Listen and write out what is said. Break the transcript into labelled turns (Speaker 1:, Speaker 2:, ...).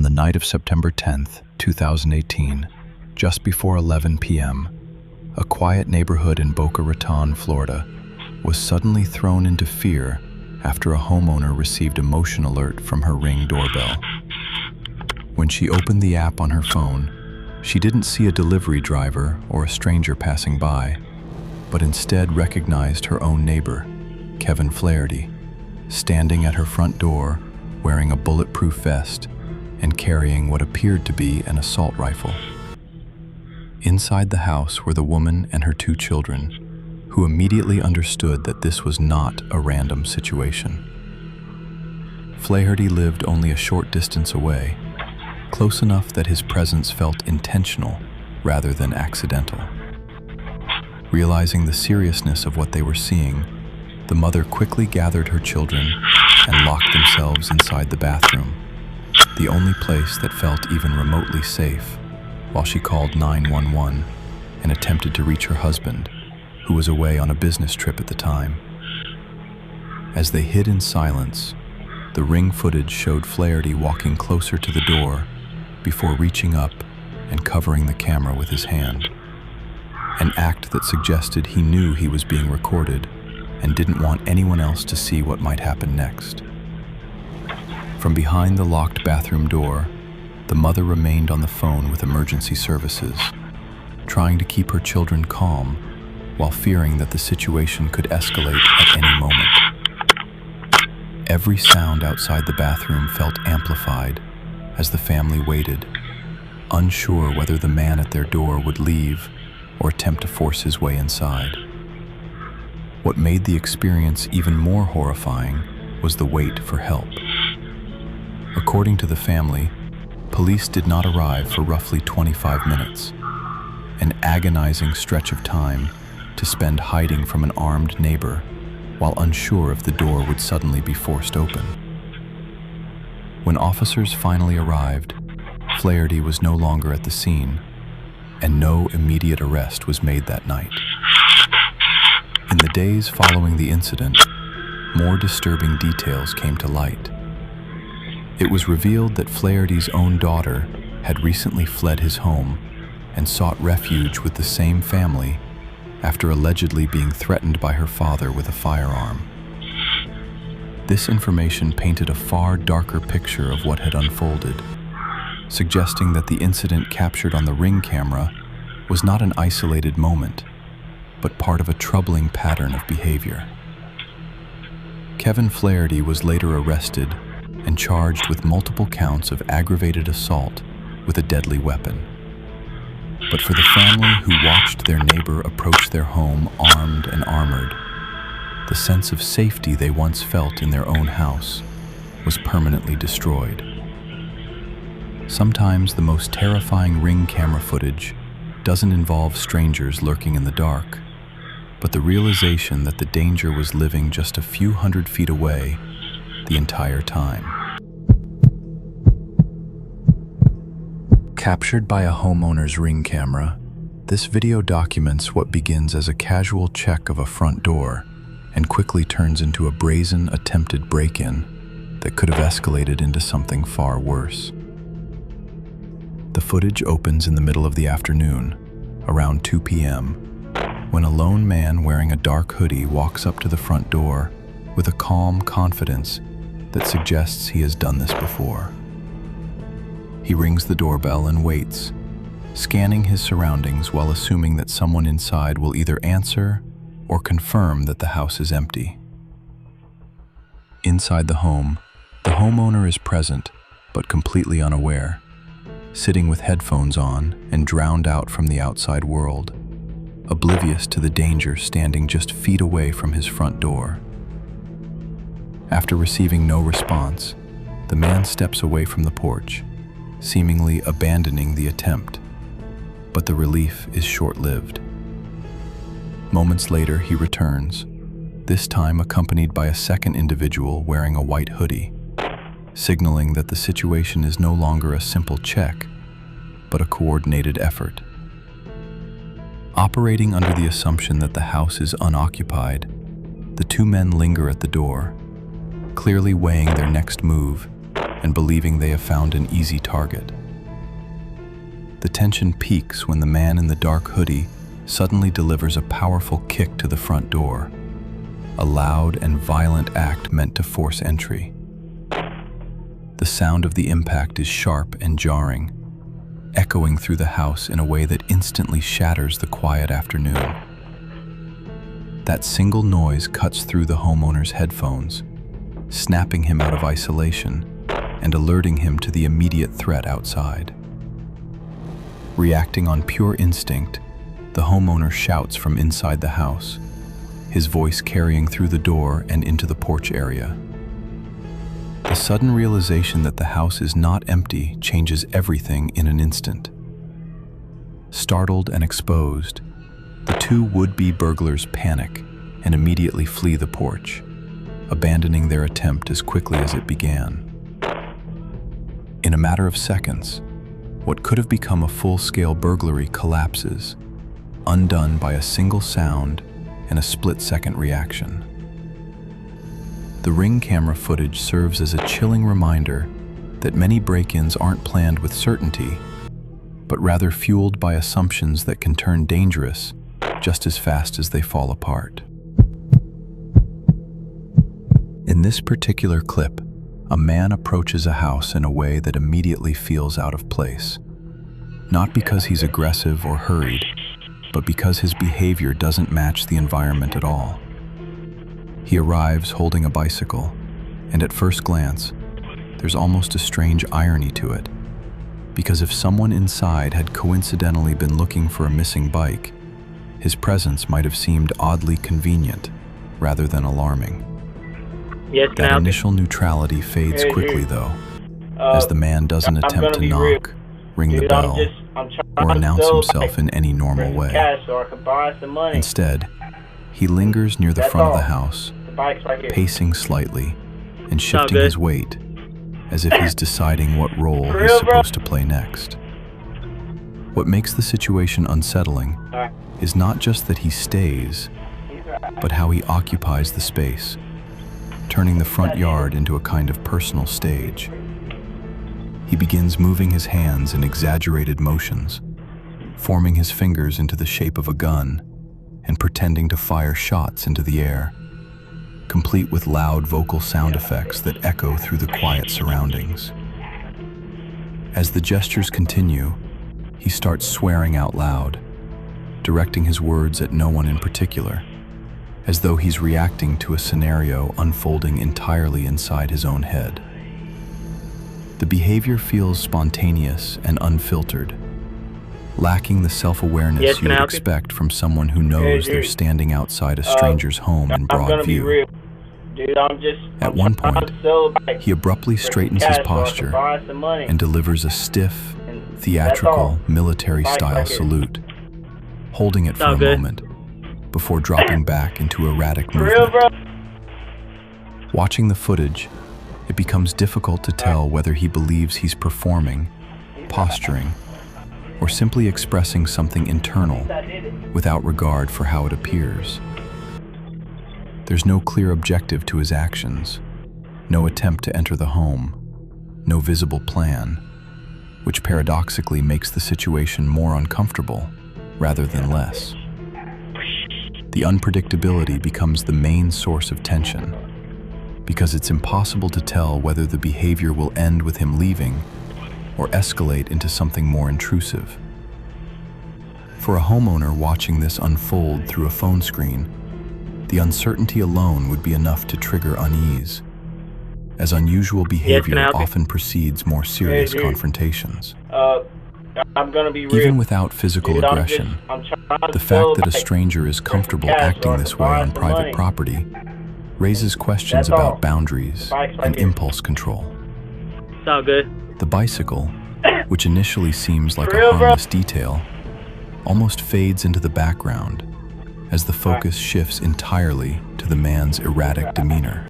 Speaker 1: the night of September 10th, 2018, just before 11 p.m., a quiet neighborhood in Boca Raton, Florida, was suddenly thrown into fear after a homeowner received a motion alert from her Ring doorbell. When she opened the app on her phone, she didn't see a delivery driver or a stranger passing by, but instead recognized her own neighbor, Kevin Flaherty, standing at her front door wearing a bulletproof vest and carrying what appeared to be an assault rifle. Inside the house were the woman and her 2 children, who immediately understood that this was not a random situation. Flaherty lived only a short distance away, close enough that his presence felt intentional rather than accidental. Realizing the seriousness of what they were seeing, the mother quickly gathered her children and locked themselves inside the bathroom, the only place that felt even remotely safe, while she called 911 and attempted to reach her husband, who was away on a business trip at the time. As they hid in silence, the Ring footage showed Flaherty walking closer to the door before reaching up and covering the camera with his hand, an act that suggested he knew he was being recorded and didn't want anyone else to see what might happen next. From behind the locked bathroom door, the mother remained on the phone with emergency services, trying to keep her children calm while fearing that the situation could escalate at any moment. Every sound outside the bathroom felt amplified as the family waited, unsure whether the man at their door would leave or attempt to force his way inside. What made the experience even more horrifying was the wait for help. According to the family, police did not arrive for roughly 25 minutes, an agonizing stretch of time to spend hiding from an armed neighbor while unsure if the door would suddenly be forced open. When officers finally arrived, Flaherty was no longer at the scene, and no immediate arrest was made that night. In the days following the incident, more disturbing details came to light. It was revealed that Flaherty's own daughter had recently fled his home and sought refuge with the same family after allegedly being threatened by her father with a firearm. This information painted a far darker picture of what had unfolded, suggesting that the incident captured on the Ring camera was not an isolated moment, but part of a troubling pattern of behavior. Kevin Flaherty was later arrested and charged with multiple counts of aggravated assault with a deadly weapon. But for the family who watched their neighbor approach their home armed and armored, the sense of safety they once felt in their own house was permanently destroyed. Sometimes the most terrifying Ring camera footage doesn't involve strangers lurking in the dark, but the realization that the danger was living just a few hundred feet away the entire time. Captured by a homeowner's Ring camera, this video documents what begins as a casual check of a front door and quickly turns into a brazen attempted break-in that could have escalated into something far worse. The footage opens in the middle of the afternoon, around 2 p.m., when a lone man wearing a dark hoodie walks up to the front door with a calm confidence that suggests he has done this before. He rings the doorbell and waits, scanning his surroundings while assuming that someone inside will either answer or confirm that the house is empty. Inside the home, the homeowner is present but completely unaware, sitting with headphones on and drowned out from the outside world, oblivious to the danger standing just feet away from his front door. After receiving no response, the man steps away from the porch, seemingly abandoning the attempt, but the relief is short-lived. Moments later, he returns, this time accompanied by a second individual wearing a white hoodie, signaling that the situation is no longer a simple check, but a coordinated effort. Operating under the assumption that the house is unoccupied, the 2 men linger at the door, clearly weighing their next move and believing they have found an easy target. The tension peaks when the man in the dark hoodie suddenly delivers a powerful kick to the front door, a loud and violent act meant to force entry. The sound of the impact is sharp and jarring, echoing through the house in a way that instantly shatters the quiet afternoon. That single noise cuts through the homeowner's headphones, snapping him out of isolation and alerting him to the immediate threat outside. Reacting on pure instinct, the homeowner shouts from inside the house, his voice carrying through the door and into the porch area. The sudden realization that the house is not empty changes everything in an instant. Startled and exposed, the two would-be burglars panic and immediately flee the porch, abandoning their attempt as quickly as it began. In a matter of seconds, what could have become a full-scale burglary collapses, undone by a single sound and a split-second reaction. The Ring camera footage serves as a chilling reminder that many break-ins aren't planned with certainty, but rather fueled by assumptions that can turn dangerous just as fast as they fall apart. In this particular clip, a man approaches a house in a way that immediately feels out of place. Not because he's aggressive or hurried, but because his behavior doesn't match the environment at all. He arrives holding a bicycle, and at first glance, there's almost a strange irony to it. Because if someone inside had coincidentally been looking for a missing bike, his presence might have seemed oddly convenient rather than alarming.
Speaker 2: Yes,
Speaker 1: That initial neutrality fades quickly, though, as the man doesn't attempt to knock, ring the bell, or announce himself in any normal way. Instead, he lingers near the front of the house, pacing slightly and shifting his weight, as if he's deciding what role he's supposed to play next. What makes the situation unsettling is not just that he stays, but how he occupies the space, turning the front yard into a kind of personal stage. He begins moving his hands in exaggerated motions, forming his fingers into the shape of a gun, and pretending to fire shots into the air, complete with loud vocal sound effects that echo through the quiet surroundings. As the gestures continue, he starts swearing out loud, directing his words at no one in particular, as though he's reacting to a scenario unfolding entirely inside his own head. The behavior feels spontaneous and unfiltered, lacking the self-awareness you would expect from someone who knows they're standing outside a stranger's home in broad view. At one point, he abruptly straightens his posture and delivers a stiff, theatrical, military-style salute, holding it for a moment before dropping back into erratic movement. Watching the footage, it becomes difficult to tell whether he believes he's performing, posturing, or simply expressing something internal without regard for how it appears. There's no clear objective to his actions, no attempt to enter the home, no visible plan, which paradoxically makes the situation more uncomfortable rather than less. The unpredictability becomes the main source of tension, because it's impossible to tell whether the behavior will end with him leaving or escalate into something more intrusive. For a homeowner watching this unfold through a phone screen, the uncertainty alone would be enough to trigger unease, as unusual behavior often precedes more serious confrontations. Even without physical aggression, the fact that a stranger is comfortable acting this way on private property raises questions about boundaries and impulse control.
Speaker 2: It's all good.
Speaker 1: The bicycle, which initially seems like a harmless detail, almost fades into the background as the focus shifts entirely to the man's erratic demeanor.